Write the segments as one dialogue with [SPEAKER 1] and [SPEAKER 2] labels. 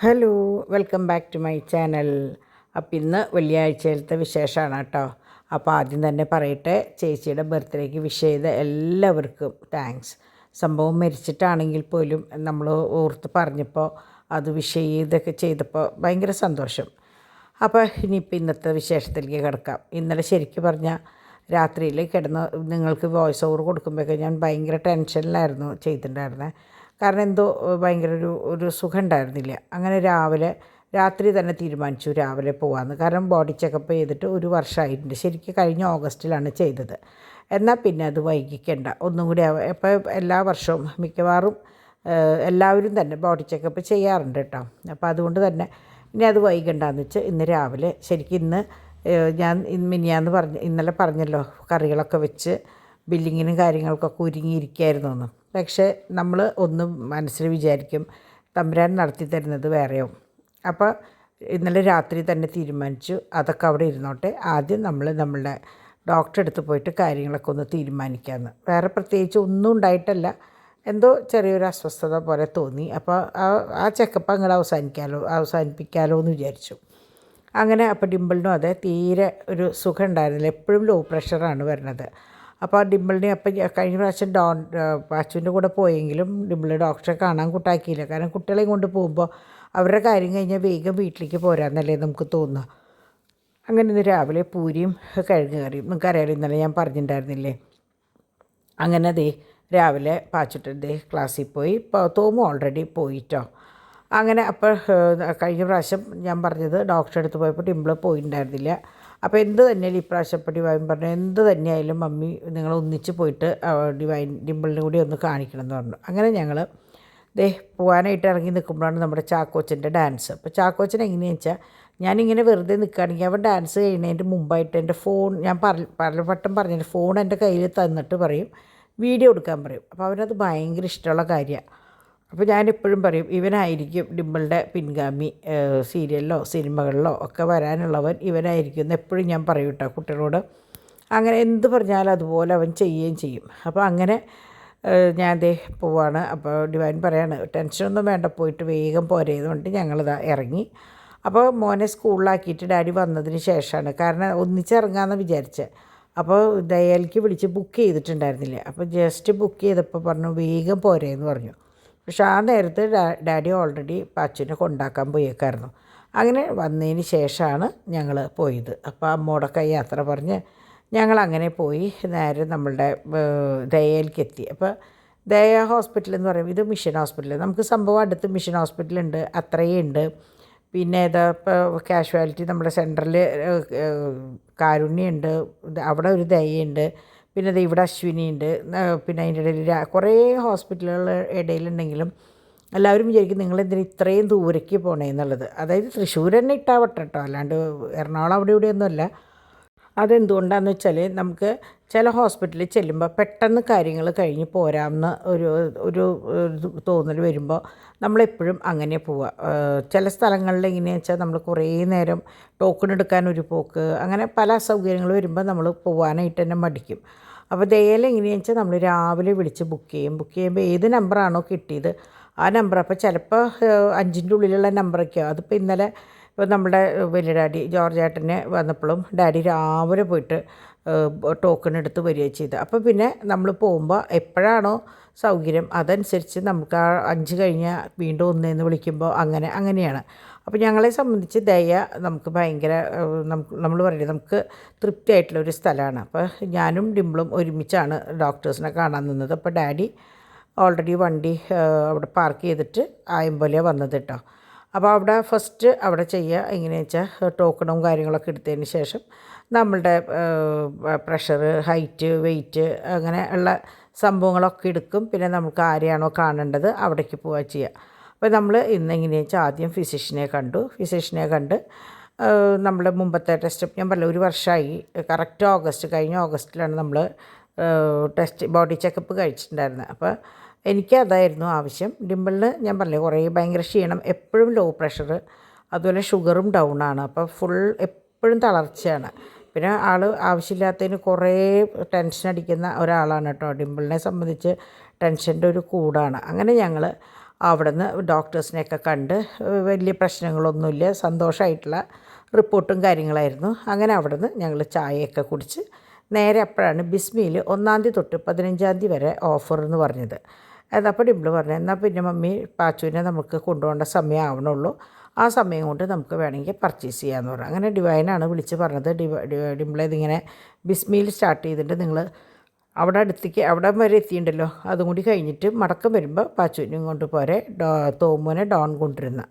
[SPEAKER 1] Hello, welcome back to my channel. അപ്പം ഇന്ന് വെള്ളിയാഴ്ചയിലത്തെ വിശേഷമാണ് കേട്ടോ. അപ്പോൾ ആദ്യം തന്നെ പറയട്ടെ, ചേച്ചിയുടെ ബർത്ത്ഡേക്ക് വിഷ് ചെയ്ത എല്ലാവർക്കും താങ്ക്സ്. സംഭവം മരിച്ചിട്ടാണെങ്കിൽ പോലും നമ്മൾ ഓർത്ത് പറഞ്ഞപ്പോൾ അത് വിഷ് ചെയ്തൊക്കെ ചെയ്തപ്പോൾ ഭയങ്കര സന്തോഷം. അപ്പോൾ ഇനിയിപ്പോൾ ഇന്നത്തെ വിശേഷത്തിലേക്ക് കിടക്കാം. ഇന്നലെ ശരിക്കും പറഞ്ഞാൽ രാത്രിയിൽ കിടന്ന് നിങ്ങൾക്ക് വോയിസ് ഓവർ കൊടുക്കുമ്പോഴൊക്കെ ഞാൻ ഭയങ്കര ടെൻഷനിലായിരുന്നു ചെയ്തിട്ടുണ്ടായിരുന്നത്. കാരണം എന്തോ ഭയങ്കര ഒരു സുഖം ഉണ്ടായിരുന്നില്ല. അങ്ങനെ രാത്രി തന്നെ തീരുമാനിച്ചു രാവിലെ പോകാമെന്ന്. കാരണം ബോഡി ചെക്കപ്പ് ചെയ്തിട്ട് ഒരു വർഷമായിട്ടുണ്ട്. ശരിക്കും കഴിഞ്ഞ ഓഗസ്റ്റിലാണ് ചെയ്തത്. എന്നാൽ പിന്നെ അത് വൈകിക്കേണ്ട, ഒന്നും കൂടി ഇപ്പോൾ എല്ലാ വർഷവും മിക്കവാറും എല്ലാവരും തന്നെ ബോഡി ചെക്കപ്പ് ചെയ്യാറുണ്ട് കേട്ടോ. അപ്പോൾ അതുകൊണ്ട് തന്നെ ഇനി അത് വൈകണ്ടെന്ന് വെച്ച് ഇന്ന് രാവിലെ ശരിക്കും ഞാൻ ഇന്നലെ പറഞ്ഞല്ലോ കറികളൊക്കെ വെച്ച് ബില്ലിങ്ങിനും കാര്യങ്ങൾക്കൊക്കെ ഒരുങ്ങിയിരിക്കുകയായിരുന്നു എന്ന്. പക്ഷേ നമ്മൾ ഒന്നും മനസ്സിൽ വിചാരിക്കും തമ്പുരാൻ നടത്തി തരുന്നത് വേറെയാവും. അപ്പോൾ ഇന്നലെ രാത്രി തന്നെ തീരുമാനിച്ചു അതൊക്കെ അവിടെ ഇരുന്നോട്ടെ, ആദ്യം നമ്മളുടെ ഡോക്ടറെ അടുത്ത് പോയിട്ട് കാര്യങ്ങളൊക്കെ ഒന്ന് തീരുമാനിക്കാമെന്ന്. വേറെ പ്രത്യേകിച്ച് ഒന്നും ഉണ്ടായിട്ടല്ല, എന്തോ ചെറിയൊരു അസ്വസ്ഥത പോലെ തോന്നി. അപ്പോൾ ആ ചെക്കപ്പ് അങ്ങോട്ട് അവസാനിപ്പിക്കാമല്ലോ എന്ന് വിചാരിച്ചു. അങ്ങനെ അപ്പോൾ ഡിമ്പിളിനും അതെ, തീരെ ഒരു സുഖം ഉണ്ടായിരുന്നില്ല. എപ്പോഴും ലോ പ്രഷറാണ് വരുന്നത്. അപ്പോൾ ഡിമ്പിളിനെ അപ്പം കഴിഞ്ഞ പ്രാവശ്യം പാച്ചുവിൻ്റെ കൂടെ പോയെങ്കിലും ഡിമ്പിൾ ഡോക്ടറെ കാണാൻ കൂട്ടാക്കിയില്ല. കാരണം കുട്ടികളെയും കൊണ്ട് പോകുമ്പോൾ അവരുടെ കാര്യം കഴിഞ്ഞാൽ വേഗം വീട്ടിലേക്ക് പോരാന്നല്ലേ നമുക്ക് തോന്നുക. അങ്ങനെ ഇന്ന് രാവിലെ പൂരിയും കിഴങ്ങ് കറിയും, നിങ്ങൾക്കറിയാലോ ഇന്നലെ ഞാൻ പറഞ്ഞിട്ടുണ്ടായിരുന്നില്ലേ. അങ്ങനെ രാവിലെ പാച്ചുട്ടൻ ക്ലാസ്സിൽ പോയി. തോമു ഓൾറെഡി പോയിട്ടോ. അങ്ങനെ അപ്പോൾ കഴിഞ്ഞ പ്രാവശ്യം ഞാൻ പറഞ്ഞത് ഡോക്ടറെ അടുത്ത് പോയപ്പോൾ ഡിമ്പിൾ പോയിട്ടുണ്ടായിരുന്നില്ല. അപ്പോൾ എന്ത് തന്നെയാലും ഇപ്രാവശ്യം ഡിവൈൻ പറഞ്ഞു, എന്ത് തന്നെയായാലും മമ്മി നിങ്ങൾ ഒന്നിച്ച് പോയിട്ട് ഡിമ്പിളിനെ കൂടി ഒന്ന് കാണിക്കണം എന്ന് പറഞ്ഞു. അങ്ങനെ ഞങ്ങൾ പോകാനായിട്ട് ഇറങ്ങി നിൽക്കുമ്പോഴാണ് നമ്മുടെ ചാക്കോച്ചൻ്റെ ഡാൻസ്. അപ്പോൾ ചാക്കോച്ചൻ എങ്ങനെയാണെന്ന് വെച്ചാൽ ഞാനിങ്ങനെ വെറുതെ നിൽക്കുകയാണെങ്കിൽ അവൻ ഡാൻസ് കഴിയുന്നതിൻ്റെ മുമ്പായിട്ട് എൻ്റെ ഫോൺ, ഞാൻ പലവട്ടം പറഞ്ഞിട്ട് ഫോൺ എൻ്റെ കയ്യിൽ തന്നിട്ട് പറയും വീഡിയോ എടുക്കാൻ പറയും. അപ്പോൾ അവനത് ഭയങ്കര ഇഷ്ടമുള്ള കാര്യമാണ്. അപ്പോൾ ഞാനെപ്പോഴും പറയും ഇവനായിരിക്കും ഡിമ്പിളുടെ പിൻഗാമി, സീരിയലിലോ സിനിമകളിലോ ഒക്കെ വരാനുള്ളവൻ ഇവനായിരിക്കും എന്ന് എപ്പോഴും ഞാൻ പറയും കേട്ടോ കുട്ടികളോട്. അങ്ങനെ എന്ത് പറഞ്ഞാലും അതുപോലെ അവൻ ചെയ്യുകയും ചെയ്യും. അപ്പോൾ അങ്ങനെ ഞാൻ പോവാണ്. അപ്പോൾ ഡിവൈൻ പറയാണ് ടെൻഷനൊന്നും വേണ്ട, പോയിട്ട് വേഗം പോരേതുകൊണ്ട് ഞങ്ങളിതാ ഇറങ്ങി. അപ്പോൾ മോനെ സ്കൂളിലാക്കിയിട്ട് ഡാഡി വന്നതിന് ശേഷമാണ്, കാരണം ഒന്നിച്ചിറങ്ങാമെന്ന് വിചാരിച്ചത്. അപ്പോൾ ദയാലിക്ക് വിളിച്ച് ബുക്ക് ചെയ്തിട്ടുണ്ടായിരുന്നില്ല. അപ്പോൾ ജസ്റ്റ് ബുക്ക് ചെയ്തപ്പോൾ പറഞ്ഞു വേഗം പോരേന്ന് പറഞ്ഞു. പക്ഷെ ആ നേരത്ത് ഡാഡി ഓൾറെഡി പാച്ചുവിനെ കൊണ്ടാക്കാൻ പോയേക്കായിരുന്നു. അങ്ങനെ വന്നതിന് ശേഷമാണ് ഞങ്ങൾ പോയത്. അപ്പോൾ അമ്മോടൊക്കെ യാത്ര പറഞ്ഞ് ഞങ്ങളങ്ങനെ പോയി നേരെ നമ്മളുടെ ദയയിലേക്ക് എത്തി. അപ്പോൾ ദയ ഹോസ്പിറ്റൽ എന്ന് പറയുമ്പോൾ ഇത് മിഷൻ ഹോസ്പിറ്റൽ. നമുക്ക് സംഭവം അടുത്ത് മിഷൻ ഹോസ്പിറ്റലുണ്ട്, അത്രയേ ഉണ്ട്. പിന്നെ ഇപ്പോൾ കാഷ്വാലിറ്റി നമ്മുടെ സെൻറ്ററിൽ കാരുണ്യമുണ്ട്, അവിടെ ഒരു ദയയുണ്ട്. പിന്നെ ഇവിടെ അശ്വിനിയുണ്ട്. പിന്നെ അതിൻ്റെ ഇടയിൽ കുറേ ഹോസ്പിറ്റലുകൾ ഇടയിലുണ്ടെങ്കിലും എല്ലാവരും വിചാരിക്കും നിങ്ങളെന്തിനും ഇത്രയും ദൂരേക്ക് പോകണേ എന്നുള്ളത്. അതായത് തൃശ്ശൂർ തന്നെ ഇട്ടാവട്ടെ കേട്ടോ, അല്ലാണ്ട് എറണാകുളം അവിടെ ഇവിടെയൊന്നുമല്ല. അതെന്തുകൊണ്ടാണെന്ന് വെച്ചാൽ നമുക്ക് ചില ഹോസ്പിറ്റലിൽ ചെല്ലുമ്പോൾ പെട്ടെന്ന് കാര്യങ്ങൾ കഴിഞ്ഞ് പോരാമെന്ന് ഒരു തോന്നൽ വരുമ്പോൾ നമ്മളെപ്പോഴും അങ്ങനെ പോവുക. ചില സ്ഥലങ്ങളിൽ എങ്ങനെയാണെന്ന് വെച്ചാൽ നമ്മൾ കുറേ നേരം ടോക്കൺ എടുക്കാൻ ഒരു പോക്ക്, അങ്ങനെ പല അസൗകര്യങ്ങൾ വരുമ്പോൾ നമ്മൾ പോകാനായിട്ട് തന്നെ മടിക്കും. അപ്പോൾ ദയയിൽ എങ്ങനെയാണെന്ന് വെച്ചാൽ നമ്മൾ രാവിലെ വിളിച്ച് ബുക്ക് ചെയ്യുമ്പോൾ ഏത് നമ്പറാണോ കിട്ടിയത് ആ നമ്പർ, അപ്പോൾ ചിലപ്പോൾ 5ൻ്റെ ഉള്ളിലുള്ള നമ്പറൊക്കെയോ. അതിപ്പോൾ ഇന്നലെ ഇപ്പോൾ നമ്മുടെ വലിയ ഡാഡി ജോർജ് ഏട്ടനെ വന്നപ്പോഴും ഡാഡി രാവിലെ പോയിട്ട് ടോക്കൺ എടുത്ത് വരികയും ചെയ്ത്. അപ്പോൾ പിന്നെ നമ്മൾ പോകുമ്പോൾ എപ്പോഴാണോ സൗകര്യം അതനുസരിച്ച് നമുക്ക് ആ 5 കഴിഞ്ഞാൽ വീണ്ടും 1 വിളിക്കുമ്പോൾ അങ്ങനെയാണ്. അപ്പോൾ ഞങ്ങളെ സംബന്ധിച്ച് ദയ നമുക്ക് ഭയങ്കര നമ്മൾ പറയുന്നത് നമുക്ക് തൃപ്തിയായിട്ടുള്ളൊരു സ്ഥലമാണ്. അപ്പോൾ ഞാനും ഡിമ്പിളും ഒരുമിച്ചാണ് ഡോക്ടേഴ്സിനെ കാണാൻ നിന്നത്. അപ്പോൾ ഡാഡി ഓൾറെഡി വണ്ടി അവിടെ പാർക്ക് ചെയ്തിട്ട് ആയമ്പോലെ വന്നത് കേട്ടോ. അപ്പോൾ അവിടെ ഫസ്റ്റ് അവിടെ ചെയ്യുക എങ്ങനെയാണെന്ന് വെച്ചാൽ ടോക്കണും കാര്യങ്ങളൊക്കെ എടുത്തതിന് ശേഷം നമ്മളുടെ പ്രഷർ, ഹൈറ്റ്, വെയിറ്റ് അങ്ങനെ ഉള്ള സംഭവങ്ങളൊക്കെ എടുക്കും. പിന്നെ നമുക്ക് ആരെയാണോ കാണേണ്ടത് അവിടേക്ക് പോവുക ചെയ്യുക. അപ്പോൾ നമ്മൾ എങ്ങനെയാണെന്ന് വെച്ചാൽ ആദ്യം ഫിസിഷ്യനെ കണ്ട് നമ്മുടെ മുമ്പത്തെ ടെസ്റ്റ് ഞാൻ പറഞ്ഞില്ല ഒരു വർഷമായി, കറക്റ്റ് കഴിഞ്ഞ ഓഗസ്റ്റിലാണ് നമ്മൾ ബോഡി ചെക്കപ്പ് കഴിച്ചിട്ടുണ്ടായിരുന്നത്. അപ്പോൾ എനിക്കതായിരുന്നു ആവശ്യം. ഡിമ്പിളിന് ഞാൻ പറഞ്ഞില്ലേ കുറേ ഭയങ്കര ക്ഷീണം, എപ്പോഴും ലോ പ്രഷർ, അതുപോലെ ഷുഗറും ഡൗണാണ്. അപ്പോൾ എപ്പോഴും തളർച്ചയാണ്. പിന്നെ ആൾ ആവശ്യമില്ലാത്തതിന് കുറേ ടെൻഷൻ അടിക്കുന്ന ഒരാളാണ് കേട്ടോ. ഡിമ്പിളിനെ സംബന്ധിച്ച് ടെൻഷൻ്റെ ഒരു കൂടാണ്. അങ്ങനെ ഞങ്ങൾ അവിടുന്ന് ഡോക്ടേഴ്സിനെയൊക്കെ കണ്ട് വലിയ പ്രശ്നങ്ങളൊന്നുമില്ല, സന്തോഷമായിട്ടുള്ള റിപ്പോർട്ടും കാര്യങ്ങളായിരുന്നു. അങ്ങനെ അവിടുന്ന് ഞങ്ങൾ ചായയൊക്കെ കുടിച്ച് നേരെ അപ്പോഴാണ് ബിസ്മിയിൽ 1-ാം തീയതി തൊട്ട് 15-ാം തീയതി വരെ ഓഫർ എന്ന് പറഞ്ഞത്. അപ്പോൾ ഡിംപിൾ പറഞ്ഞു, എന്നാൽ പിന്നെ മമ്മി പാച്ചുവിനെ നമുക്ക് കൊണ്ടുപോകേണ്ട സമയം ആവണുള്ളൂ, ആ സമയം കൊണ്ട് നമുക്ക് വേണമെങ്കിൽ പർച്ചേസ് ചെയ്യാമെന്ന് പറഞ്ഞു. അങ്ങനെ ഡിവൈനാണ് വിളിച്ച് പറഞ്ഞത്, ഡിംപിൾ ഇതിങ്ങനെ ബിസ്മിയിൽ സ്റ്റാർട്ട് ചെയ്തിട്ട് നിങ്ങൾ അവിടെ അടുത്തേക്ക് അവിടെ വരെ എത്തിയിട്ടുണ്ടല്ലോ, അതും കൂടി കഴിഞ്ഞിട്ട് മടക്കം വരുമ്പോൾ പാച്ചുവിനും കൊണ്ട് പോരെ തോമുനെ ഡോൺ കൊണ്ടിരുന്ന.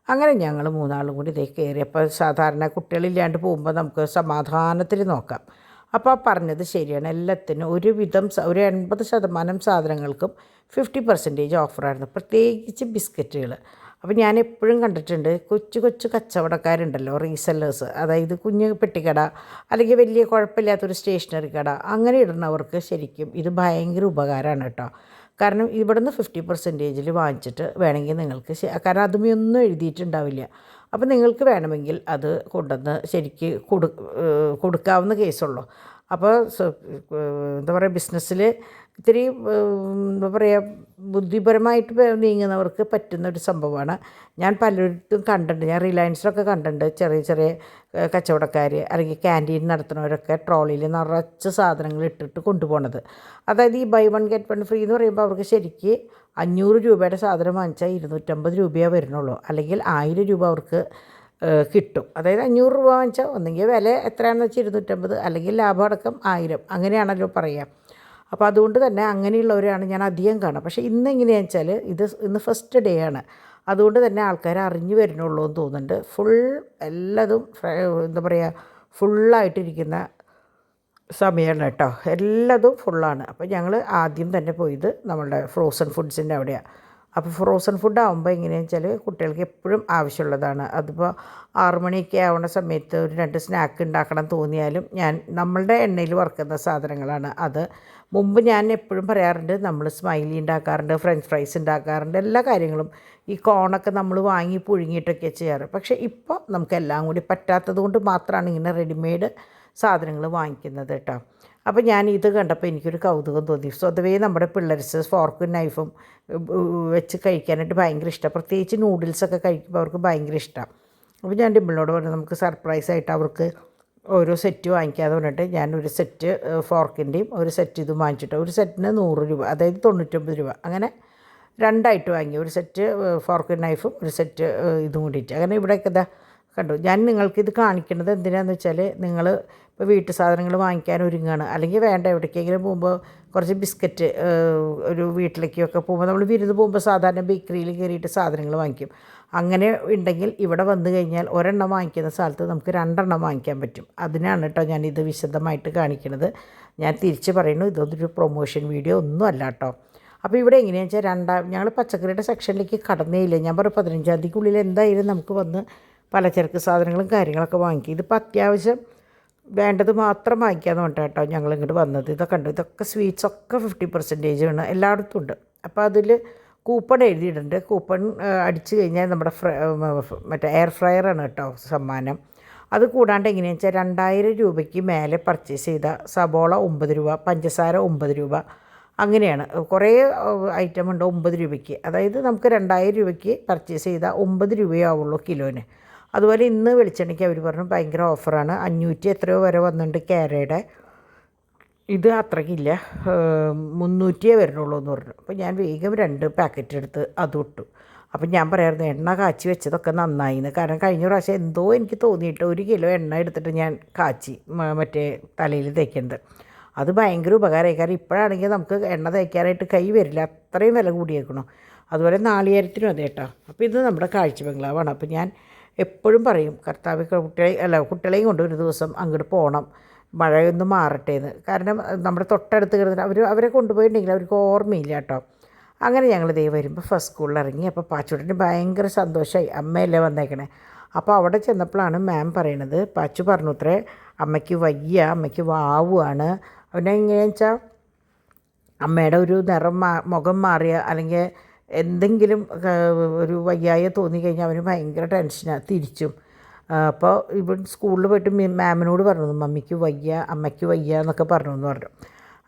[SPEAKER 1] അങ്ങനെ ഞങ്ങൾ 3 കൂടി ഇതേ കയറിയപ്പോൾ സാധാരണ കുട്ടികളില്ലാണ്ട് പോകുമ്പോൾ നമുക്ക് സമാധാനത്തിൽ നോക്കാം. അപ്പോൾ പറഞ്ഞത് ശരിയാണ്, എല്ലാത്തിനും ഒരുവിധം ഒരു 80% സാധനങ്ങൾക്കും 50% ഓഫറായിരുന്നു, പ്രത്യേകിച്ച് ബിസ്ക്കറ്റുകൾ. അപ്പോൾ ഞാൻ എപ്പോഴും കണ്ടിട്ടുണ്ട് കൊച്ചു കൊച്ചു കച്ചവടക്കാരുണ്ടല്ലോ, റീസെല്ലേഴ്സ്, അതായത് കുഞ്ഞ് പെട്ടിക്കട അല്ലെങ്കിൽ വലിയ കുഴപ്പമില്ലാത്തൊരു സ്റ്റേഷനറി കട, അങ്ങനെ ഇടുന്നവർക്ക് ശരിക്കും ഇത് ഭയങ്കര ഉപകാരമാണ് കേട്ടോ. കാരണം ഇവിടുന്ന് 50% വാങ്ങിച്ചിട്ട് വേണമെങ്കിൽ നിങ്ങൾക്ക്, കാരണം അതുമൊന്നും എഴുതിയിട്ടുണ്ടാവില്ല, അപ്പോൾ നിങ്ങൾക്ക് വേണമെങ്കിൽ അത് കൊണ്ടുവന്ന് ശരിക്ക് കൊടുക്കാവുന്ന കേസുള്ളൂ. അപ്പോൾ എന്താ പറയുക, ബിസിനസ്സിൽ ഇത്തിരി എന്താ പറയുക ബുദ്ധിപരമായിട്ട് നീങ്ങുന്നവർക്ക് പറ്റുന്നൊരു സംഭവമാണ്. ഞാൻ പലയിടത്തും കണ്ടിട്ടുണ്ട്, ഞാൻ റിലയൻസിലൊക്കെ കണ്ടിട്ടുണ്ട് ചെറിയ ചെറിയ കച്ചവടക്കാർ അല്ലെങ്കിൽ ക്യാൻറ്റീൻ നടത്തുന്നവരൊക്കെ ട്രോളിയിൽ നിറച്ച് സാധനങ്ങൾ ഇട്ടിട്ട് കൊണ്ടുപോകണത്. അതായത് ഈ ബൈ 1 ഗെറ്റ് 1 ഫ്രീ എന്ന് പറയുമ്പോൾ അവർക്ക് ശരിക്ക് 500 രൂപയുടെ സാധനം വാങ്ങിച്ചാൽ 250 രൂപയേ വരുന്നുള്ളൂ, അല്ലെങ്കിൽ 1000 രൂപ അവർക്ക് കിട്ടും. അതായത് 500 രൂപ വാങ്ങിച്ചാൽ ഒന്നെങ്കിൽ വില എത്രയാണെന്ന് വെച്ചാൽ 250, അല്ലെങ്കിൽ ലാഭം അടക്കം 1000, അങ്ങനെയാണല്ലോ പറയുക. അപ്പോൾ അതുകൊണ്ട് തന്നെ അങ്ങനെയുള്ളവരാണ് ഞാൻ അധികം കാണുക. പക്ഷേ ഇന്ന് എങ്ങനെയാണെന്ന് വെച്ചാൽ ഇന്ന് ഫസ്റ്റ് ഡേ ആണ്, അതുകൊണ്ട് തന്നെ ആൾക്കാർ അറിഞ്ഞു വരുന്നുള്ളൂ എന്ന് തോന്നുന്നുണ്ട്. ഫുൾ എല്ലാതും എന്താ പറയുക ഫുള്ളായിട്ടിരിക്കുന്ന സമയമാണ് കേട്ടോ, എല്ലാതും ഫുള്ളാണ്. അപ്പോൾ ഞങ്ങൾ ആദ്യം തന്നെ പോയത് നമ്മളുടെ ഫ്രോസൺ ഫുഡ്സിൻ്റെ അവിടെയാണ്. അപ്പോൾ ഫ്രോസൺ ഫുഡ് ആകുമ്പോൾ എങ്ങനെയാണെന്ന് വെച്ചാൽ കുട്ടികൾക്ക് എപ്പോഴും ആവശ്യമുള്ളതാണ്. അതിപ്പോൾ 6 മണിയൊക്കെ ആവുന്ന സമയത്ത് ഒരു 2 സ്നാക്ക് ഉണ്ടാക്കണം തോന്നിയാലും നമ്മളുടെ എണ്ണയിൽ വറുക്കുന്ന സാധനങ്ങളാണ് അത്. മുമ്പ് ഞാൻ എപ്പോഴും പറയാറുണ്ട്, നമ്മൾ സ്മൈലി ഉണ്ടാക്കാറുണ്ട്, ഫ്രഞ്ച് ഫ്രൈസ് ഉണ്ടാക്കാറുണ്ട്, എല്ലാ കാര്യങ്ങളും ഈ കോണൊക്കെ നമ്മൾ വാങ്ങി പുഴുങ്ങിയിട്ടൊക്കെ ചെയ്യാറ്. പക്ഷേ ഇപ്പോൾ നമുക്കെല്ലാം കൂടി പറ്റാത്തത് കൊണ്ട് മാത്രമാണ് ഇങ്ങനെ റെഡിമെയ്ഡ് സാധനങ്ങൾ വാങ്ങിക്കുന്നത് കേട്ടോ. അപ്പോൾ ഞാൻ ഇത് കണ്ടപ്പോൾ എനിക്കൊരു കൗതുകം തോന്നി. സ്വതവേ നമ്മുടെ പിള്ളേർസ് ഫോർക്കും നൈഫും വെച്ച് കഴിക്കാനായിട്ട് ഭയങ്കര ഇഷ്ടമാണ്, പ്രത്യേകിച്ച് നൂഡിൽസൊക്കെ കഴിക്കുമ്പോൾ അവർക്ക് ഭയങ്കര ഇഷ്ടമാണ്. അപ്പോൾ ഞാൻ ഡിംപിളിനോട് പറഞ്ഞു നമുക്ക് സർപ്രൈസായിട്ട് അവർക്ക് ഓരോ സെറ്റ് വാങ്ങിക്കാതെ പറഞ്ഞിട്ട് ഞാനൊരു സെറ്റ് ഫോർക്കിൻ്റെയും ഒരു സെറ്റ് ഇതും വാങ്ങിച്ചിട്ട്, ഒരു സെറ്റിന് 100 രൂപ, അതായത് 99 രൂപ, അങ്ങനെ 2 വാങ്ങി. ഒരു സെറ്റ് ഫോർക്കും നൈഫും ഒരു സെറ്റ് ഇതും കൂടിയിട്ട്. അങ്ങനെ ഇവിടെയൊക്കെ ഇതാ കണ്ടു. ഞാൻ നിങ്ങൾക്കിത് കാണിക്കുന്നത് എന്തിനാണെന്ന് വെച്ചാൽ, നിങ്ങൾ ഇപ്പോൾ വീട്ടു സാധനങ്ങൾ വാങ്ങിക്കാൻ ഒരുങ്ങുകയാണ്, അല്ലെങ്കിൽ വേണ്ട എവിടേക്കെങ്കിലും പോകുമ്പോൾ കുറച്ച് ബിസ്ക്കറ്റ് ഒരു വീട്ടിലേക്കൊക്കെ പോകുമ്പോൾ നമ്മൾ വിരുന്ന് പോകുമ്പോൾ സാധാരണ ബേക്കറിയിൽ കയറിയിട്ട് സാധനങ്ങൾ വാങ്ങിക്കും. അങ്ങനെ ഉണ്ടെങ്കിൽ ഇവിടെ വന്നു കഴിഞ്ഞാൽ ഒരെണ്ണം വാങ്ങിക്കുന്ന സ്ഥലത്ത് നമുക്ക് 2 വാങ്ങിക്കാൻ പറ്റും. അതിനാണ് കേട്ടോ ഞാനിത് വിശദമായിട്ട് കാണിക്കുന്നത്. ഞാൻ തിരിച്ച് പറയുന്നു, ഇതൊന്നൊരു പ്രൊമോഷൻ വീഡിയോ ഒന്നും അല്ല കേട്ടോ. അപ്പോൾ ഇവിടെ എങ്ങനെയാണെന്ന് വെച്ചാൽ ഞങ്ങൾ പച്ചക്കറിയുടെ സെക്ഷനിലേക്ക് കടന്നേയില്ല. ഞാൻ പറഞ്ഞു 15-ാം തീയതിക്കുള്ളിൽ എന്തായാലും നമുക്ക് വന്ന് പലചരക്ക് സാധനങ്ങളും കാര്യങ്ങളൊക്കെ വാങ്ങിക്കും. ഇതിപ്പോൾ അത്യാവശ്യം വേണ്ടത് മാത്രം വാങ്ങിക്കാമെന്ന് പറഞ്ഞിട്ട് കേട്ടോ ഞങ്ങൾ ഇങ്ങോട്ട് വന്നത്. ഇതൊക്കെ ഉണ്ട്, ഇതൊക്കെ സ്വീറ്റ്സൊക്കെ 50% ആണ്, എല്ലായിടത്തും ഉണ്ട്. അപ്പോൾ അതിൽ കൂപ്പൺ എഴുതിയിട്ടുണ്ട്. കൂപ്പൺ അടിച്ചു കഴിഞ്ഞാൽ നമ്മുടെ മറ്റേ എയർ ഫ്രയറാണ് കേട്ടോ സമ്മാനം. അത് കൂടാണ്ട് എങ്ങനെയാണെന്ന് വെച്ചാൽ 2000 രൂപയ്ക്ക് മേലെ പർച്ചേസ് ചെയ്ത സബോള 9 രൂപ, പഞ്ചസാര 9 രൂപ, അങ്ങനെയാണ് കുറേ ഐറ്റം ഉണ്ട് 9 രൂപയ്ക്ക്. അതായത് നമുക്ക് 2000 രൂപയ്ക്ക് പർച്ചേസ് ചെയ്താൽ 9 രൂപയേ ആവുള്ളൂ കിലോന്. അതുപോലെ ഇന്ന് വെളിച്ചെണ്ണയ്ക്ക് അവർ പറഞ്ഞു ഭയങ്കര ഓഫറാണ്, 500 എത്രയോ വരെ വന്നിട്ടുണ്ട് കേരയുടെ. ഇത് അത്രയ്ക്കില്ല, 300 വരുന്നുള്ളൂ എന്ന് പറഞ്ഞു. അപ്പോൾ ഞാൻ വേഗം 2 പാക്കറ്റ് എടുത്ത് അതും ഇട്ടു. അപ്പം ഞാൻ പറയായിരുന്നു എണ്ണ കാച്ചി വെച്ചതൊക്കെ നന്നായിന്ന്. കാരണം കഴിഞ്ഞ പ്രാവശ്യം എന്തോ എനിക്ക് തോന്നിയിട്ട് 1 കിലോ എണ്ണ എടുത്തിട്ട് ഞാൻ കാച്ചി മറ്റേ തലയിൽ തേക്കുന്നത്. അത് ഭയങ്കര ഉപകാരമായി. കാരണം ഇപ്പോഴാണെങ്കിൽ നമുക്ക് എണ്ണ തേക്കാനായിട്ട് കൈ വരില്ല, അത്രയും വില കൂടിയേക്കണം. അതുപോലെ നാളികേരത്തിനും അതെ കേട്ടോ. അപ്പോൾ ഇത് നമ്മുടെ കാഴ്ച ബംഗ്ലാവാണ്. അപ്പോൾ ഞാൻ എപ്പോഴും പറയും കർത്താവ് കുട്ടികളെയും കൊണ്ട് ഒരു ദിവസം അങ്ങോട്ട് പോകണം, മഴയൊന്നും മാറട്ടെ എന്ന്. കാരണം നമ്മുടെ തൊട്ടടുത്ത് കിടന്നിട്ട് അവരെ കൊണ്ടുപോയിട്ടുണ്ടെങ്കിൽ അവർക്ക് ഓർമ്മയില്ല കേട്ടോ. അങ്ങനെ ഞങ്ങൾ ദേ വരുമ്പോൾ ഫസ്റ്റ് സ്കൂളിൽ ഇറങ്ങി. അപ്പോൾ പാച്ചുവിന് ഭയങ്കര സന്തോഷമായി, അമ്മയല്ലേ വന്നേക്കണേ. അപ്പോൾ അവിടെ ചെന്നപ്പോഴാണ് മാം പറയണത്, പാച്ചു പറഞ്ഞു അത്രേ അമ്മയ്ക്ക് വയ്യ, അമ്മയ്ക്ക് വാവുകയാണ്. അവനെങ്ങനെയാണെന്ന് വെച്ചാൽ അമ്മയുടെ ഒരു മുഖം മാറിയ അല്ലെങ്കിൽ എന്തെങ്കിലും ഒരു വയ്യായ തോന്നിക്കഴിഞ്ഞാൽ അവന് ഭയങ്കര ടെൻഷനാണ് തിരിച്ചും. അപ്പോൾ ഇവിടെ സ്കൂളിൽ പോയിട്ട് മാമിനോട് പറഞ്ഞു മമ്മിക്ക് വയ്യ, അമ്മയ്ക്ക് വയ്യ എന്നൊക്കെ പറഞ്ഞു എന്ന് പറഞ്ഞു.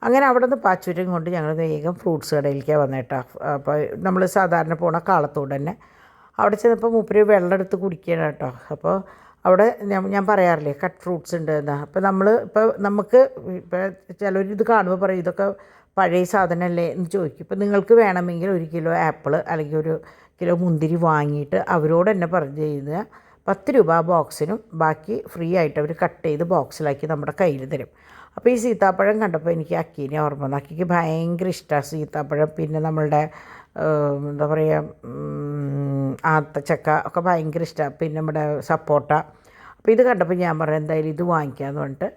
[SPEAKER 1] അങ്ങനെ അവിടെ നിന്ന് പാച്ചൂരും കൊണ്ട് ഞങ്ങൾ വേഗം ഫ്രൂട്ട്സ് കടയിലേക്കാണ് വന്നേട്ടാ. അപ്പോൾ നമ്മൾ സാധാരണ പോണ കാളത്തോട് തന്നെ അവിടെ ചെന്നപ്പോൾ മൂപ്പര് വെള്ളം എടുത്ത് കുടിക്കണം കേട്ടോ. അപ്പോൾ അവിടെ ഞാൻ പറയാറില്ലേ കട്ട് ഫ്രൂട്ട്സ് ഉണ്ട് എന്നാ. അപ്പോൾ നമ്മൾ ഇപ്പോൾ നമുക്ക് ഇപ്പോൾ ചിലരിത് കാണുമ്പോൾ പറയും ഇതൊക്കെ പഴയ സാധനമല്ലേ എന്ന് ചോദിക്കും. ഇപ്പോൾ നിങ്ങൾക്ക് വേണമെങ്കിൽ 1 കിലോ ആപ്പിൾ അല്ലെങ്കിൽ 1 കിലോ മുന്തിരി വാങ്ങിയിട്ട് അവരോട് തന്നെ പറഞ്ഞു കഴിഞ്ഞാൽ 10 രൂപ ബോക്സിനും ബാക്കി ഫ്രീ ആയിട്ട് അവർ കട്ട് ചെയ്ത് ബോക്സിലാക്കി നമ്മുടെ കയ്യിൽ തരും. അപ്പോൾ ഈ സീത്താപ്പഴം കണ്ടപ്പോൾ എനിക്ക് അക്കീനെ ഓർമ്മ വന്നു. അക്കിക്ക് ഭയങ്കര ഇഷ്ടമാണ് സീത്താപ്പഴം. പിന്നെ നമ്മളുടെ എന്താ പറയുക ആത്തച്ചക്ക ഒക്കെ ഭയങ്കര ഇഷ്ടമാണ്. പിന്നെ നമ്മുടെ സപ്പോട്ട. അപ്പോൾ ഇത് കണ്ടപ്പോൾ ഞാൻ പറഞ്ഞു എന്തായാലും ഇത് വാങ്ങിക്കാമെന്ന് പറഞ്ഞിട്ട്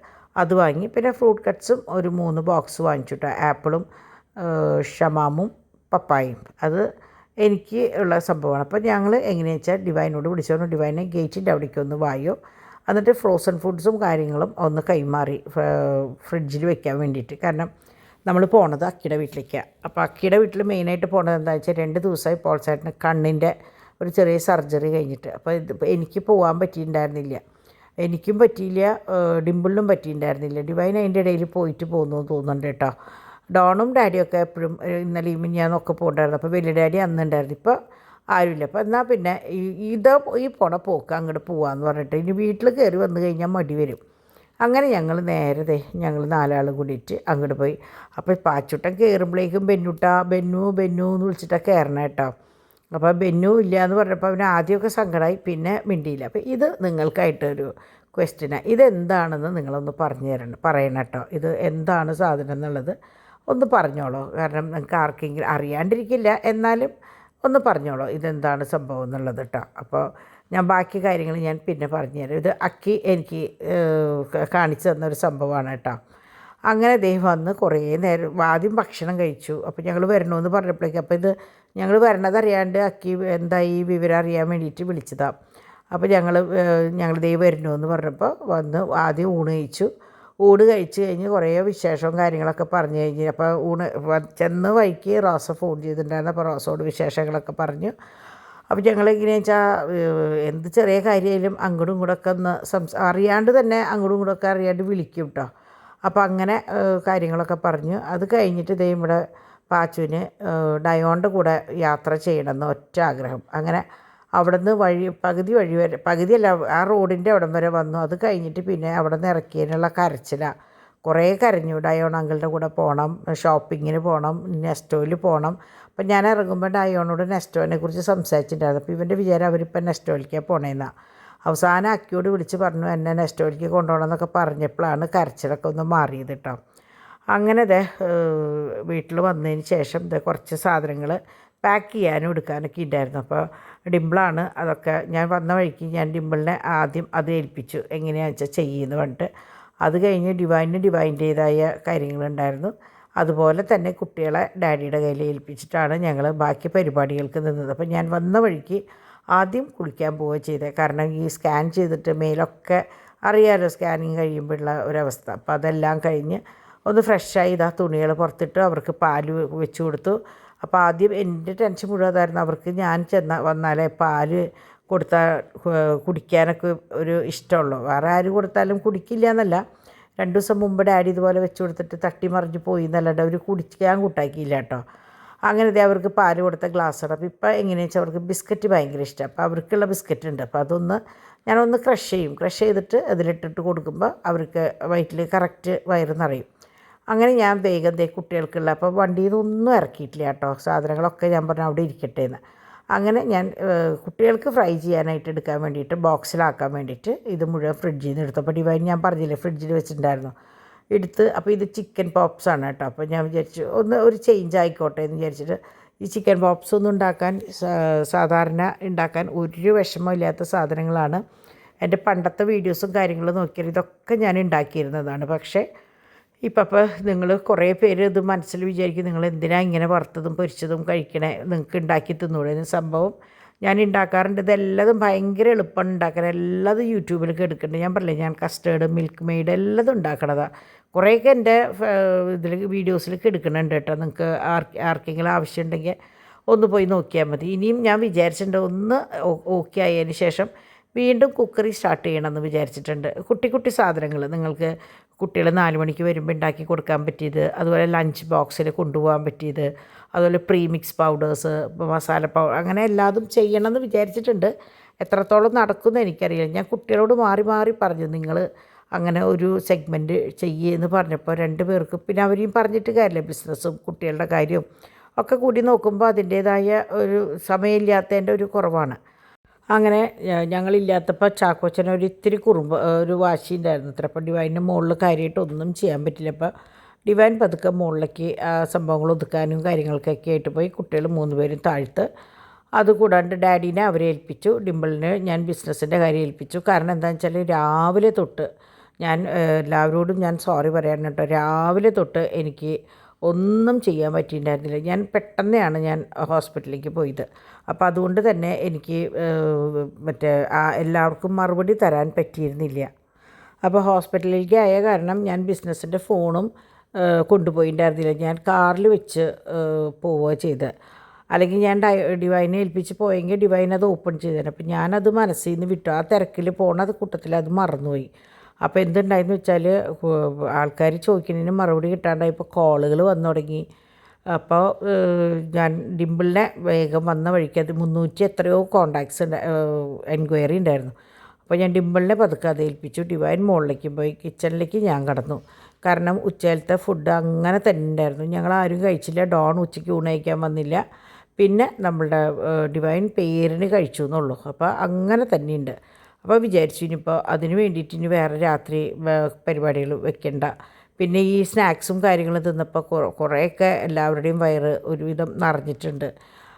[SPEAKER 1] അത് വാങ്ങി. പിന്നെ ഫ്രൂട്ട് കട്ട്സും ഒരു 3 ബോക്സ് വാങ്ങിച്ചിട്ട് ആപ്പിളും ഷമാമും പപ്പായയും. അത് എനിക്ക് ഉള്ള സംഭവമാണ്. അപ്പോൾ ഞങ്ങൾ എങ്ങനെയാണെന്ന് വെച്ചാൽ ഡിവൈനോട് വിളിച്ചു, ഡിവൈനെ ഗേറ്റിൻ്റെ അവിടേക്ക് ഒന്ന് വായോ, എന്നിട്ട് ഫ്രോസൺ ഫുഡ്സും കാര്യങ്ങളും ഒന്ന് കൈമാറി ഫ്രിഡ്ജിൽ വെക്കാൻ വേണ്ടിയിട്ട്. കാരണം നമ്മൾ പോണത് അക്കിയുടെ വീട്ടിലേക്കാണ്. അപ്പോൾ അക്കിയുടെ വീട്ടിൽ മെയിനായിട്ട് പോണത് എന്താണെന്ന് വെച്ചാൽ 2 ദിവസമായി പോൾസേട്ടന് കണ്ണിൻ്റെ ഒരു ചെറിയ സർജറി കഴിഞ്ഞിട്ട്. അപ്പോൾ എനിക്ക് പോകാൻ പറ്റിയിട്ടുണ്ടായിരുന്നില്ല, എനിക്കും പറ്റിയില്ല, ഡിമ്പിളിനും പറ്റിയിട്ടുണ്ടായിരുന്നില്ല. ഡിവൈൻ അതിൻ്റെ ഇടയിൽ പോയിട്ട് പോകുന്നു തോന്നുന്നുണ്ട് കേട്ടോ. ഡോണും ഡാഡിയൊക്കെ എപ്പോഴും ഇന്നലെയും മിനിഞ്ഞാന്നൊക്കെ പോകണ്ടായിരുന്നു. അപ്പോൾ വലിയ ഡാഡി അന്നുണ്ടായിരുന്നു, ഇപ്പോൾ ആരുമില്ല. അപ്പോൾ എന്നാൽ പിന്നെ ഈ പോണ പോക്ക് അങ്ങോട്ട് പോകാമെന്ന് പറഞ്ഞിട്ട് ഇനി വീട്ടിൽ കയറി വന്നു കഴിഞ്ഞാൽ മടി വരും. അങ്ങനെ ഞങ്ങൾ നേരെ ഞങ്ങൾ 4 ആളും കൂടിയിട്ട് അങ്ങോട്ട് പോയി. അപ്പോൾ പാച്ചുട്ടൻ കയറുമ്പോഴേക്കും ബെന്നു എന്ന് വിളിച്ചിട്ടാണ് കയറണം കേട്ടോ. അപ്പോൾ ബെന്നു ഇല്ല എന്ന് പറഞ്ഞപ്പോൾ അവന് ആദ്യമൊക്കെ സങ്കടമായി, പിന്നെ മിണ്ടിയില്ല. അപ്പോൾ ഇത് നിങ്ങൾക്കായിട്ടൊരു ക്വസ്റ്റ്യനാണ്. ഇതെന്താണെന്ന് നിങ്ങളൊന്ന് പറയണം കേട്ടോ. ഇത് എന്താണ് സാധനം എന്നുള്ളത് ഒന്ന് പറഞ്ഞോളൂ. കാരണം നിങ്ങൾക്ക് ആർക്കെങ്കിലും അറിയാണ്ടിരിക്കില്ല, എന്നാലും ഒന്ന് പറഞ്ഞോളൂ ഇതെന്താണ് സംഭവം എന്നുള്ളത് കേട്ടോ. അപ്പോൾ ഞാൻ ബാക്കി കാര്യങ്ങൾ ഞാൻ പിന്നെ പറഞ്ഞുതരാം. ഇത് അക്കി എനിക്ക് കാണിച്ചു തന്നൊരു സംഭവമാണ് കേട്ടോ. അങ്ങനെ വന്ന് കുറേ നേരം ആദ്യം ഭക്ഷണം കഴിച്ചു. അപ്പോൾ ഞങ്ങൾ വരണമെന്ന് പറഞ്ഞപ്പോഴേക്കും, അപ്പോൾ ഇത് ഞങ്ങൾ വരണതറിയാണ്ട് അക്കി എന്തായി വിവരം അറിയാൻ വേണ്ടിയിട്ട് വിളിച്ചതാണ്. അപ്പോൾ ഞങ്ങൾ വരണമെന്ന് പറഞ്ഞപ്പോൾ വന്ന് ആദ്യം ഊണ് കഴിച്ചു. ഊണ് കഴിച്ച് കഴിഞ്ഞ് കുറേ വിശേഷവും കാര്യങ്ങളൊക്കെ പറഞ്ഞു കഴിഞ്ഞ്, അപ്പോൾ ചെന്ന് വഴിക്ക് റോസ ഫോൺ ചെയ്തിട്ടുണ്ടായിരുന്നു. അപ്പോൾ റോസോട് വിശേഷങ്ങളൊക്കെ പറഞ്ഞു. അപ്പോൾ ഞങ്ങളെങ്ങനെയാണെന്ന് വെച്ചാൽ എന്ത് ചെറിയ കാര്യമായാലും അങ്ങോട്ടും ഇങ്ങോട്ടൊക്കെ ഒന്ന് അറിയാണ്ട് തന്നെ അങ്ങോട്ടും ഇങ്ങോട്ടൊക്കെ അറിയാണ്ട് വിളിക്കും കേട്ടോ. അപ്പോൾ അങ്ങനെ കാര്യങ്ങളൊക്കെ പറഞ്ഞു. അത് കഴിഞ്ഞിട്ട് ഇവിടെ പാച്ചുവിന് ഡയോണിൻ്റെ കൂടെ യാത്ര ചെയ്യണമെന്ന് ഒറ്റ ആഗ്രഹം. അങ്ങനെ അവിടെ നിന്ന് പകുതിയല്ല ആ റോഡിൻ്റെ അവിടം വരെ വന്നു. അത് കഴിഞ്ഞിട്ട് പിന്നെ അവിടെ നിന്ന് ഇറക്കിയതിനുള്ള കരച്ചിലാണ്. കുറേ കരഞ്ഞു. ഡയോൺ അങ്കിളുടെ കൂടെ പോകണം, ഷോപ്പിങ്ങിന് പോകണം, നെസ്റ്റോയിൽ പോകണം. അപ്പം ഞാൻ ഇറങ്ങുമ്പോൾ ഡയോണോട് നെസ്റ്റോനെ കുറിച്ച് സംസാരിച്ചിട്ടുണ്ടായിരുന്നു. അപ്പോൾ ഇവൻ്റെ വിചാരം അവരിപ്പോൾ നെസ്റ്റോയിലേക്കാണ് പോണേന്നാണ്. അവസാനം അക്കിയോട് വിളിച്ച് പറഞ്ഞു എന്നെ നെസ്റ്റോയിലേക്ക് കൊണ്ടുപോകണമെന്നൊക്കെ പറഞ്ഞപ്പോഴാണ് കരച്ചിലൊക്കെ ഒന്ന് മാറിയത് കേട്ടോ. അങ്ങനെ വീട്ടിൽ വന്നതിന് ശേഷം കുറച്ച് സാധനങ്ങൾ പാക്ക് ചെയ്യാനും എടുക്കാനൊക്കെ ഉണ്ടായിരുന്നു. അപ്പോൾ ഡിമ്പിളാണ് അതൊക്കെ. ഞാൻ വന്ന വഴിക്ക് ഞാൻ ഡിമ്പിളിനെ ആദ്യം അത് ഏൽപ്പിച്ചു, എങ്ങനെയാണെന്ന് വെച്ചാൽ ചെയ്യുമെന്ന് പറഞ്ഞിട്ട്. അത് കഴിഞ്ഞ് ഡിവൈൻ്റേതായ കാര്യങ്ങളുണ്ടായിരുന്നു. അതുപോലെ തന്നെ കുട്ടികളെ ഡാഡിയുടെ കയ്യിൽ ഏൽപ്പിച്ചിട്ടാണ് ഞങ്ങൾ ബാക്കി പരിപാടികൾക്ക് നിന്നത്. അപ്പോൾ ഞാൻ വന്ന വഴിക്ക് ആദ്യം കുളിക്കാൻ പോവുക ചെയ്തത്. കാരണം ഈ സ്കാൻ ചെയ്തിട്ട് മേലൊക്കെ അറിയാമല്ലോ സ്കാനിങ് കഴിയുമ്പോഴുള്ള ഒരവസ്ഥ. അപ്പോൾ അതെല്ലാം കഴിഞ്ഞ് ഒന്ന് ഫ്രഷായി തുണികൾ പുറത്തിട്ട് അവർക്ക് പാല് വെച്ച് കൊടുത്തു. അപ്പോൾ ആദ്യം എൻ്റെ ടെൻഷൻ മുഴുവൻ അതായിരുന്നു. അവർക്ക് ഞാൻ വന്നാലേ പാല് കൊടുത്താൽ കുടിക്കാനൊക്കെ ഒരു ഇഷ്ടമുള്ളൂ. വേറെ ആര് കൊടുത്താലും കുടിക്കില്ല എന്നല്ല. 2 ദിവസം മുമ്പ് ഡാഡി ഇതുപോലെ വെച്ച് കൊടുത്തിട്ട് തട്ടിമറിഞ്ഞ് പോയി എന്നല്ലാണ്ട് അവർ കുടിക്കാൻ കൂട്ടാക്കിയില്ല കേട്ടോ. അങ്ങനെ അവർക്ക് പാല് കൊടുത്ത ഗ്ലാസ്സാണ്. അപ്പോൾ ഇപ്പോൾ എങ്ങനെയാണെന്ന് വെച്ചാൽ അവർക്ക് ബിസ്ക്കറ്റ് ഭയങ്കര ഇഷ്ടമാണ്. അപ്പോൾ അവർക്കുള്ള ബിസ്ക്കറ്റ് ഉണ്ട്. അപ്പോൾ അതൊന്ന് ഞാനൊന്ന് ക്രഷ് ചെയ്തിട്ട് അതിലിട്ടിട്ട് കൊടുക്കുമ്പോൾ അവർക്ക് വയറ്റിൽ കറക്റ്റ് വയറ് നിറയും. അങ്ങനെ ഞാൻ വേഗം കുട്ടികൾക്കുള്ള, അപ്പോൾ വണ്ടിയിൽ നിന്നൊന്നും ഇറക്കിയിട്ടില്ല കേട്ടോ. സാധനങ്ങളൊക്കെ ഞാൻ പറഞ്ഞു അവിടെ ഇരിക്കട്ടെ എന്ന്. അങ്ങനെ ഞാൻ കുട്ടികൾക്ക് ഫ്രൈ ചെയ്യാനായിട്ട് എടുക്കാൻ വേണ്ടിയിട്ട് ബോക്സിലാക്കാൻ വേണ്ടിയിട്ട് ഇത് മുഴുവൻ ഫ്രിഡ്ജിൽ നിന്ന് എടുത്തു. അപ്പോൾ ഡിവൈൻ ഞാൻ പറഞ്ഞില്ലേ ഫ്രിഡ്ജിൽ വെച്ചിട്ടുണ്ടായിരുന്നു, എടുത്ത്. അപ്പോൾ ഇത് ചിക്കൻ പോപ്സാണ് കേട്ടോ. അപ്പോൾ ഞാൻ വിചാരിച്ചു ഒരു ചേഞ്ച് ആയിക്കോട്ടെ എന്ന് വിചാരിച്ചിട്ട് ഈ ചിക്കൻ പോപ്സ് ഒന്നും സാധാരണ ഉണ്ടാക്കാൻ ഒരു വിഷമമില്ലാത്ത സാധനങ്ങളാണ്. എൻ്റെ പണ്ടത്തെ വീഡിയോസും കാര്യങ്ങളും നോക്കിയാൽ ഇതൊക്കെ ഞാൻ ഉണ്ടാക്കിയിരുന്നതാണ്. പക്ഷേ ഇപ്പോൾ നിങ്ങൾ കുറേ പേര് ഇത് മനസ്സിൽ വിചാരിക്കും നിങ്ങൾ എന്തിനാണ് ഇങ്ങനെ വറുത്തതും പൊരിച്ചതും കഴിക്കണേ, നിങ്ങൾക്ക് ഉണ്ടാക്കി തിന്നൂടെ. സംഭവം ഞാൻ ഉണ്ടാക്കാറുണ്ട്. ഇതെല്ലതും ഭയങ്കര എളുപ്പമാണ് ഉണ്ടാക്കാൻ. എല്ലാതും യൂട്യൂബിലൊക്കെ എടുക്കുന്നുണ്ട്. ഞാൻ പറഞ്ഞില്ലേ ഞാൻ കസ്റ്റേർഡ്, മിൽക്ക് മെയ്ഡ് എല്ലാതും ഉണ്ടാക്കണതാണ്. കുറേയൊക്കെ എൻ്റെ വീഡിയോസിലൊക്കെ എടുക്കുന്നുണ്ട് കേട്ടോ. നിങ്ങൾക്ക് ആർക്കെങ്കിലും ആവശ്യമുണ്ടെങ്കിൽ ഒന്ന് പോയി നോക്കിയാൽ മതി. ഇനിയും ഞാൻ വിചാരിച്ചിട്ടുണ്ട് ഒന്ന് ഓക്കെ ആയതിന് ശേഷം വീണ്ടും കുക്കറി സ്റ്റാർട്ട് ചെയ്യണമെന്ന് വിചാരിച്ചിട്ടുണ്ട്. കുട്ടി കുട്ടി സാധനങ്ങൾ നിങ്ങൾക്ക് കുട്ടികൾ 4 മണിക്ക് വരുമ്പോൾ ഉണ്ടാക്കി കൊടുക്കാൻ പറ്റിയത്, അതുപോലെ ലഞ്ച് ബോക്സിൽ കൊണ്ടുപോകാൻ പറ്റിയത്, അതുപോലെ പ്രീമിക്സ് പൗഡേഴ്സ്, മസാല അങ്ങനെ എല്ലാതും ചെയ്യണമെന്ന് വിചാരിച്ചിട്ടുണ്ട്. എത്രത്തോളം നടക്കുമെന്ന് എനിക്കറിയില്ല. ഞാൻ കുട്ടികളോട് മാറി മാറി പറഞ്ഞു, നിങ്ങൾ അങ്ങനെ ഒരു സെഗ്മെൻറ്റ് ചെയ്യുമെന്ന് പറഞ്ഞപ്പോൾ 2 പേർക്ക് പിന്നെ അവരെയും പറഞ്ഞിട്ട് കാര്യമില്ല. ബിസിനസ്സും കുട്ടികളുടെ കാര്യവും ഒക്കെ കൂടി നോക്കുമ്പോൾ അതിൻ്റേതായ ഒരു സമയമില്ലാത്തതിൻ്റെ ഒരു കുറവാണ്. അങ്ങനെ ഞങ്ങളില്ലാത്തപ്പോൾ ചാക്കോച്ചന് ഒരു ഇത്തിരി കുറുമ്പ് ഒരു വാശി ഉണ്ടായിരുന്നു അത്ര. അപ്പോൾ ഡിവൈനിൻ്റെ മുകളിൽ കാര്യമായിട്ട് ഒന്നും ചെയ്യാൻ പറ്റില്ല. അപ്പോൾ ഡിവൈൻ പതുക്കെ മുകളിലേക്ക് സംഭവങ്ങൾ ഒതുക്കാനും കാര്യങ്ങൾക്കൊക്കെ ആയിട്ട് പോയി. കുട്ടികൾ 3 പേരും താഴ്ത്ത്. അതുകൂടാണ്ട് ഡാഡീനെ അവരെ ഏൽപ്പിച്ചു. ഡിംപിളിന് ഞാൻ ബിസിനസ്സിൻ്റെ കാര്യം ഏൽപ്പിച്ചു. കാരണം എന്താണെന്ന് വെച്ചാൽ രാവിലെ തൊട്ട് ഞാൻ എല്ലാവരോടും ഞാൻ സോറി പറയാൻ കേട്ടോ. രാവിലെ തൊട്ട് എനിക്ക് ഒന്നും ചെയ്യാൻ പറ്റിയിട്ടുണ്ടായിരുന്നില്ല. ഞാൻ പെട്ടെന്നാണ് ഞാൻ ഹോസ്പിറ്റലിലേക്ക് പോയത്. അപ്പോൾ അതുകൊണ്ട് തന്നെ എനിക്ക് എല്ലാവർക്കും മറുപടി തരാൻ പറ്റിയിരുന്നില്ല. അപ്പോൾ ഹോസ്പിറ്റലിലേക്ക് ആയ കാരണം ഞാൻ ബിസിനസ്സിൻ്റെ ഫോണും കൊണ്ടുപോയിട്ടുണ്ടായിരുന്നില്ല. ഞാൻ കാറിൽ വെച്ച് പോവുക ചെയ്ത്. അല്ലെങ്കിൽ ഞാൻ ഡിവൈനെ ഏൽപ്പിച്ച് പോയെങ്കിൽ ഡിവൈൻ അത് ഓപ്പൺ ചെയ്തേനെ. അപ്പോൾ ഞാനത് മനസ്സിൽ നിന്ന് വിട്ടു. ആ തിരക്കിൽ പോണ കൂട്ടത്തിൽ അത് മറന്നുപോയി. അപ്പോൾ എന്തുണ്ടായെന്ന് വെച്ചാൽ ആൾക്കാർ ചോദിക്കുന്നതിന് മറുപടി കിട്ടാണ്ടായപ്പോൾ കോളുകൾ വന്നു തുടങ്ങി. അപ്പോൾ ഞാൻ ഡിംപിളിനെ വേഗം വന്ന വഴിക്ക് അത് 300 എത്രയോ കോണ്ടാക്ട്സ് എൻക്വയറി ഉണ്ടായിരുന്നു. അപ്പോൾ ഞാൻ ഡിംപിളിനെ പതുക്കെ അത് ഏൽപ്പിച്ചു. ഡിവൈൻ മുകളിലേക്ക് പോയി. കിച്ചണിലേക്ക് ഞാൻ കടന്നു. കാരണം ഉച്ചയിലത്തെ ഫുഡ് അങ്ങനെ തന്നെ ഉണ്ടായിരുന്നു. ഞങ്ങളാരും കഴിച്ചില്ല. ഡോൺ ഉച്ചയ്ക്ക് ഊണ് കഴിക്കാൻ വന്നില്ല. പിന്നെ നമ്മളുടെ ഡിവൈൻ പേരിന് കഴിച്ചു എന്നുള്ളൂ. അപ്പോൾ അങ്ങനെ തന്നെയുണ്ട്. അപ്പോൾ വിചാരിച്ചു ഇനിയിപ്പോൾ അതിന് വേണ്ടിയിട്ട് ഇനി വേറെ രാത്രി പരിപാടികൾ വെക്കണ്ട. പിന്നെ ഈ സ്നാക്സും കാര്യങ്ങളും തിന്നപ്പോൾ കുറേയൊക്കെ എല്ലാവരുടെയും വയറ് ഒരുവിധം നിറഞ്ഞിട്ടുണ്ട്.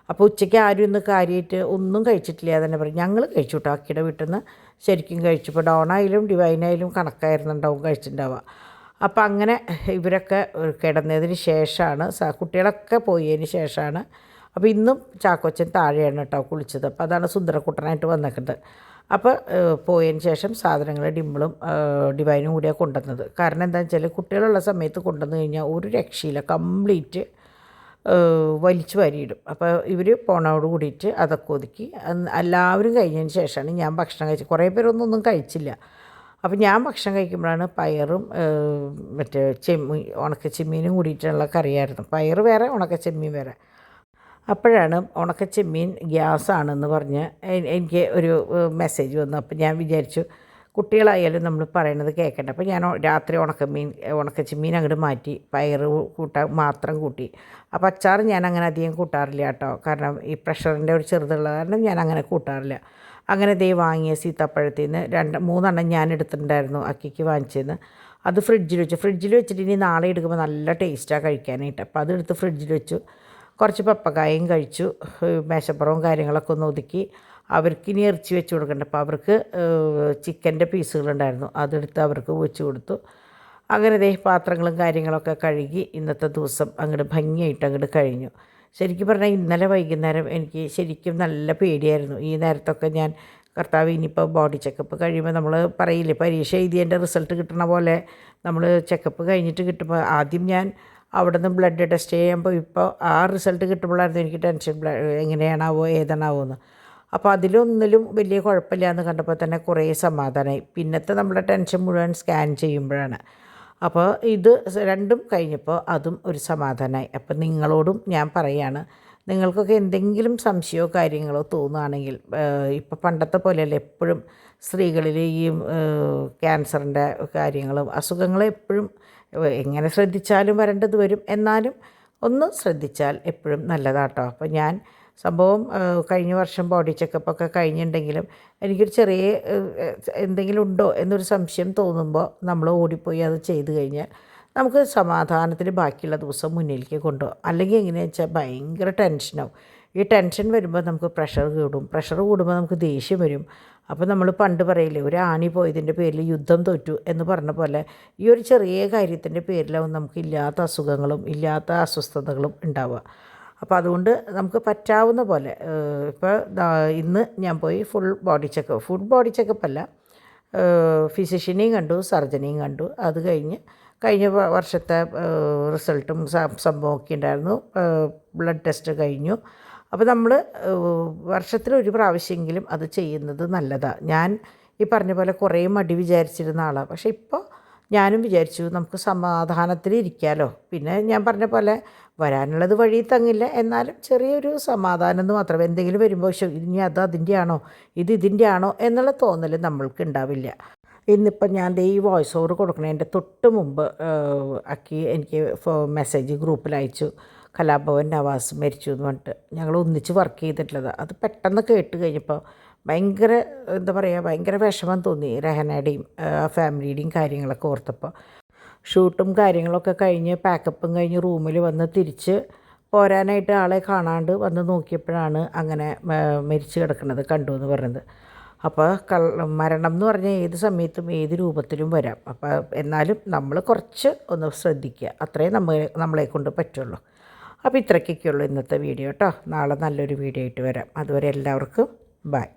[SPEAKER 1] അപ്പോൾ ഉച്ചയ്ക്ക് ആരും ഇന്ന് കാര്യമായിട്ട് ഒന്നും കഴിച്ചിട്ടില്ല തന്നെ പറയും. ഞങ്ങൾ കഴിച്ചു കേട്ടോ. അക്കിയുടെ വീട്ടിൽ നിന്ന് ശരിക്കും കഴിച്ചു. ഇപ്പോൾ ഡോണായാലും ഡിവൈനായാലും കണക്കായിരുന്നുണ്ടാവും കഴിച്ചിട്ടുണ്ടാവുക. അപ്പോൾ അങ്ങനെ ഇവരൊക്കെ കിടന്നതിന് ശേഷമാണ് കുട്ടികളൊക്കെ പോയതിന് ശേഷമാണ്. അപ്പോൾ ഇന്നും ചാക്കോച്ചൻ താഴെയാണ് കേട്ടോ കുളിച്ചത്. അപ്പോൾ അതാണ് സുന്ദരക്കുട്ടനായിട്ട് വന്നിട്ടുണ്ട്. അപ്പോൾ പോയതിന് ശേഷം സാധനങ്ങൾ ഡിംപിളും ഡിവൈനും കൂടിയാണ് കൊണ്ടുവന്നത്. കാരണം എന്താണെന്ന് വെച്ചാൽ കുട്ടികളുള്ള സമയത്ത് കൊണ്ടുവന്ന് കഴിഞ്ഞാൽ ഒരു രക്ഷയില്ല, കംപ്ലീറ്റ് വലിച്ചു വാരിയിടും. അപ്പോൾ ഇവർ പോണോട് കൂടിയിട്ട് അതൊക്കെ ഒതുക്കി എല്ലാവരും കഴിഞ്ഞതിന് ശേഷമാണ് ഞാൻ ഭക്ഷണം കഴിച്ചത്. കുറേ പേരൊന്നും കഴിച്ചില്ല. അപ്പോൾ ഞാൻ ഭക്ഷണം കഴിക്കുമ്പോഴാണ് പയറും ഉണക്ക ചെമ്മീനും കൂടിയിട്ടുള്ള കറിയായിരുന്നു. പയർ വേറെ, ഉണക്ക ചെമ്മീൻ വേറെ. അപ്പോഴാണ് ഉണക്കച്ചെമ്മീൻ ഗ്യാസാണെന്ന് പറഞ്ഞ് എനിക്ക് ഒരു മെസ്സേജ് വന്നു. അപ്പോൾ ഞാൻ വിചാരിച്ചു കുട്ടികളായാലും നമ്മൾ പറയണത് കേൾക്കണ്ട. അപ്പോൾ ഞാൻ രാത്രി ഉണക്കച്ചെമ്മീൻ അങ്ങോട്ട് മാറ്റി പയർ മാത്രം കൂട്ടി. അപ്പോൾ അച്ചാർ ഞാൻ അങ്ങനെ അധികം കൂട്ടാറില്ല കേട്ടോ. കാരണം ഈ പ്രഷറിൻ്റെ ഒരു ചെറുതുള്ള കാരണം ഞാൻ അങ്ങനെ കൂട്ടാറില്ല. അങ്ങനെ വാങ്ങിയ സീത്താപ്പഴത്തിൽ നിന്ന് 3 ഞാൻ എടുത്തിട്ടുണ്ടായിരുന്നു അക്കിക്ക് വാങ്ങിച്ചതെന്ന്. അത് ഫ്രിഡ്ജിൽ വെച്ചിട്ട് ഇനി നാളെ എടുക്കുമ്പോൾ നല്ല ടേസ്റ്റാണ് കഴിക്കാനായിട്ട്. അപ്പോൾ അതെടുത്ത് ഫ്രിഡ്ജിൽ വെച്ചു. കുറച്ച് പപ്പക്കായും കഴിച്ചു. മേശപ്പുറവും കാര്യങ്ങളൊക്കെ ഒന്ന് ഒതുക്കി. അവർക്ക് ഇനി ഇറച്ചി വെച്ച് കൊടുക്കണ്ട. അപ്പോൾ അവർക്ക് ചിക്കൻ്റെ പീസുകളുണ്ടായിരുന്നു, അതെടുത്ത് അവർക്ക് വെച്ച് കൊടുത്തു. അങ്ങനെ പാത്രങ്ങളും കാര്യങ്ങളൊക്കെ കഴുകി ഇന്നത്തെ ദിവസം അങ്ങോട്ട് ഭംഗിയായിട്ട് അങ്ങോട്ട് കഴിഞ്ഞു. ശരിക്കും പറഞ്ഞാൽ ഇന്നലെ വൈകുന്നേരം എനിക്ക് ശരിക്കും നല്ല പേടിയായിരുന്നു. ഈ നേരത്തൊക്കെ ഞാൻ കർത്താവ് ഇനിയിപ്പോൾ ബോഡി ചെക്കപ്പ് കഴിയുമ്പോൾ നമ്മൾ പറയില്ലേ പരീക്ഷ എഴുതിയതിൻ്റെ റിസൾട്ട് കിട്ടണ പോലെ നമ്മൾ ചെക്കപ്പ് കഴിഞ്ഞിട്ട് കിട്ടുമ്പോൾ ആദ്യം ഞാൻ അവിടെ നിന്ന് ബ്ലഡ് ടെസ്റ്റ് ചെയ്യുമ്പോൾ ഇപ്പോൾ ആ റിസൾട്ട് കിട്ടുമ്പോഴായിരുന്നു എനിക്ക് ടെൻഷൻ, എങ്ങനെയാണാവോ ഏതാണാവോ എന്ന്. അപ്പോൾ അതിലൊന്നിലും വലിയ കുഴപ്പമില്ല എന്ന് കണ്ടപ്പോൾ തന്നെ കുറേ സമാധാനമായി. പിന്നത്തെ നമ്മുടെ ടെൻഷൻ മുഴുവൻ സ്കാൻ ചെയ്യുമ്പോഴാണ്. അപ്പോൾ ഇത് രണ്ടും കഴിഞ്ഞപ്പോൾ അതും ഒരു സമാധാനമായി. അപ്പോൾ നിങ്ങളോടും ഞാൻ പറയുകയാണ്, നിങ്ങൾക്കൊക്കെ എന്തെങ്കിലും സംശയമോ കാര്യങ്ങളോ തോന്നുകയാണെങ്കിൽ, ഇപ്പോൾ പണ്ടത്തെ പോലെയല്ല എപ്പോഴും സ്ത്രീകളിൽ ഈ ക്യാൻസറിൻ്റെ കാര്യങ്ങളും അസുഖങ്ങളും എപ്പോഴും എങ്ങനെ ശ്രദ്ധിച്ചാലും വരേണ്ടത് വരും. എന്നാലും ഒന്ന് ശ്രദ്ധിച്ചാൽ എപ്പോഴും നല്ലതാട്ടോ. അപ്പോൾ ഞാൻ സംഭവം കഴിഞ്ഞ വർഷം ബോഡി ചെക്കപ്പൊക്കെ കഴിഞ്ഞിട്ടുണ്ടെങ്കിലും എനിക്കൊരു ചെറിയ എന്തെങ്കിലും ഉണ്ടോ എന്നൊരു സംശയം തോന്നുമ്പോൾ നമ്മൾ ഓടിപ്പോയി അത് ചെയ്ത് കഴിഞ്ഞാൽ നമുക്ക് സമാധാനത്തിൽ ബാക്കിയുള്ള ദിവസം മുന്നിലേക്ക് കൊണ്ടുപോകും. അല്ലെങ്കിൽ എങ്ങനെയാണെന്ന് വെച്ചാൽ ഭയങ്കര ടെൻഷനാവും. ഈ ടെൻഷൻ വരുമ്പോൾ നമുക്ക് പ്രഷർ കൂടുമ്പോൾ നമുക്ക് ദേഷ്യം വരും. അപ്പോൾ നമ്മൾ പണ്ട് പറയില്ലേ, ഒരു ആണി പോയതിൻ്റെ പേരിൽ യുദ്ധം തോറ്റു എന്ന് പറഞ്ഞ പോലെ ഈ ഒരു ചെറിയ കാര്യത്തിൻ്റെ പേരിലാവും നമുക്ക് ഇല്ലാത്ത അസുഖങ്ങളും ഇല്ലാത്ത അസ്വസ്ഥതകളും ഉണ്ടാവുക. അപ്പോൾ അതുകൊണ്ട് നമുക്ക് പറ്റാവുന്ന പോലെ ഇപ്പോൾ ഇന്ന് ഞാൻ പോയി ഫുൾ ബോഡി ചെക്കപ്പ് അല്ല, ഫിസിഷ്യനെയും കണ്ടു, സർജനെയും കണ്ടു. അത് കഴിഞ്ഞ വർഷത്തെ റിസൾട്ടും സംഭവമൊക്കെ ഉണ്ടായിരുന്നു. ബ്ലഡ് ടെസ്റ്റ് കഴിഞ്ഞു. അപ്പോൾ നമ്മൾ വർഷത്തിലൊരു പ്രാവശ്യമെങ്കിലും അത് ചെയ്യുന്നത് നല്ലതാണ്. ഞാൻ ഈ പറഞ്ഞ പോലെ കുറേ മടി വിചാരിച്ചിരുന്ന ആളാണ്. പക്ഷേ ഇപ്പോൾ ഞാനും വിചാരിച്ചു നമുക്ക് സമാധാനത്തിൽ ഇരിക്കാമല്ലോ. പിന്നെ ഞാൻ പറഞ്ഞ പോലെ വരാനുള്ളത് വഴി തങ്ങില്ല, എന്നാലും ചെറിയൊരു സമാധാനം എന്ന് മാത്രം. എന്തെങ്കിലും വരുമ്പോൾ ഇനി അത് അതിൻ്റെ ആണോ ഇതിൻ്റെ ആണോ എന്നുള്ള തോന്നൽ നമ്മൾക്ക് ഉണ്ടാവില്ല. ഇന്നിപ്പം ഞാൻ ഈ വോയിസ് ഓവർ കൊടുക്കണതിൻ്റെ തൊട്ട് മുമ്പ് അക്കി എനിക്ക് മെസ്സേജ് ഗ്രൂപ്പിൽ അയച്ചു, കലാഭവൻ നവാസ് മരിച്ചു എന്ന് പറഞ്ഞിട്ട്. ഞങ്ങൾ ഒന്നിച്ച് വർക്ക് ചെയ്തിട്ടുള്ളത്. അത് പെട്ടെന്ന് കേട്ട് കഴിഞ്ഞപ്പോൾ ഭയങ്കര എന്താ പറയുക, ഭയങ്കര വിഷമം തോന്നി. രഹനയുടെയും ഫാമിലിയുടെയും കാര്യങ്ങളൊക്കെ ഓർത്തപ്പോൾ. ഷൂട്ടും കാര്യങ്ങളൊക്കെ കഴിഞ്ഞ് പാക്കപ്പും കഴിഞ്ഞ് റൂമിൽ വന്ന് തിരിച്ച് പോരാനായിട്ട് ആളെ കാണാണ്ട് വന്ന് നോക്കിയപ്പോഴാണ് അങ്ങനെ മരിച്ചു കിടക്കുന്നത് കണ്ടു എന്ന് പറയുന്നത്. അപ്പോൾ മരണം എന്ന് പറഞ്ഞാൽ ഏത് സമയത്തും ഏത് രൂപത്തിലും വരാം. അപ്പോൾ എന്നാലും നമ്മൾ കുറച്ച് ഒന്ന് ശ്രദ്ധിക്കുക, അത്രയും നമ്മളെ കൊണ്ട് പറ്റുള്ളൂ. അപ്പോൾ ഇത്രയ്ക്കൊക്കെയുള്ളൂ ഇന്നത്തെ വീഡിയോ കേട്ടോ. നാളെ നല്ലൊരു വീഡിയോ ആയിട്ട് വരാം. അതുവരെ എല്ലാവർക്കും ബൈ.